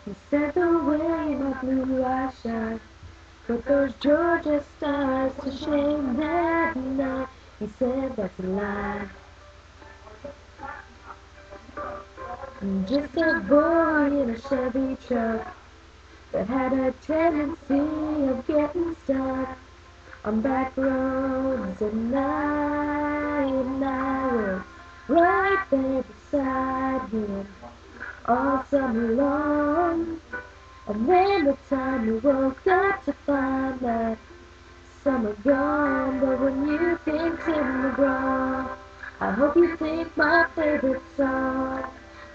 You said the way my blue eyes shine, put those Georgia stars to shame that night. You said that's a lie. I'm just a boy in a Chevy truck that had a tendency of getting stuck on back roads at night, and I was right there beside him all summer long. And then the time you woke up to find that summer gone. But when you think Tim McGraw, I hope you think my favorite song,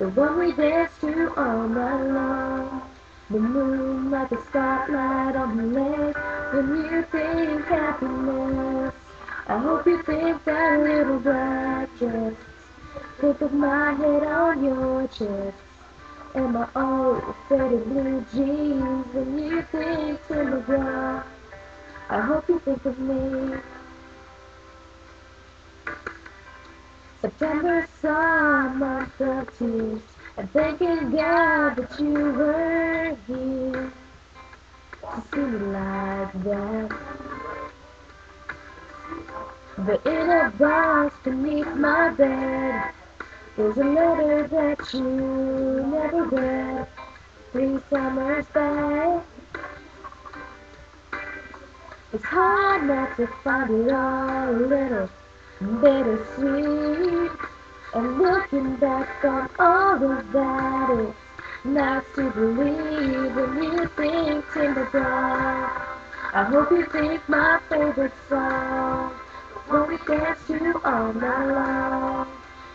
the one we dance to all night long. The moon like a spotlight on the lake. When you think happiness, I hope you think that little black dress. Think of my head on your chest and my old faded blue jeans. When you think Tim McGraw, I hope you think of me. September saw a month of tears, and thanking God that you were here to see me like that. But in a box beneath my bed, there's a letter that you never read. 3 summers back. It's hard not to find it all a little bittersweet. And looking back on all of that, it's nice to believe when you think Tim McGraw. I hope you think my favorite song, what we dance to all night long.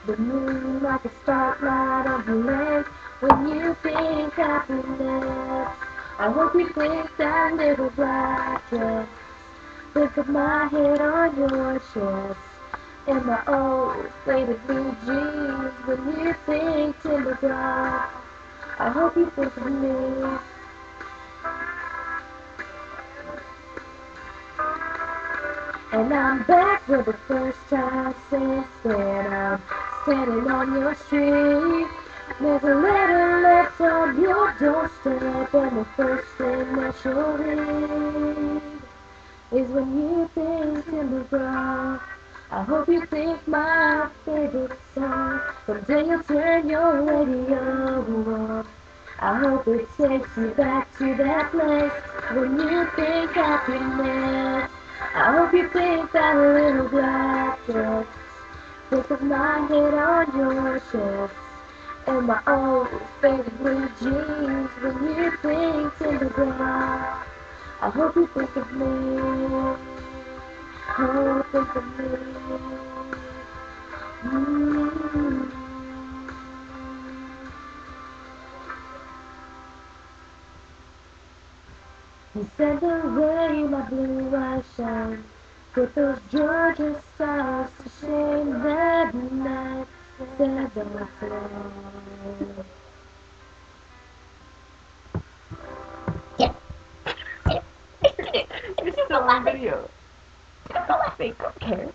The moon like a spotlight on the lake. When you think happiness, I hope you think that little black dress. Think of my head on your chest and my old faded blue jeans. When you think Tim McGraw, I hope you think of me. And I'm back for the first time since then. I'm standing on your street. There's a letter left on your doorstep, and the first thing that you'll read is when you think Tim McGraw. I hope you think my favorite song. Someday you'll turn your radio off. I hope it takes you back to that place when you think happiness. I hope you think that little black dress. Think of my head on your chest and my old faded blue jeans. When you think Tim McGraw, I hope you think of me. Oh, think of me. Mm. You said the way my blue eyes shine, put those Georgia stars to shame that night. Said that's right. You're still on video. I don't care.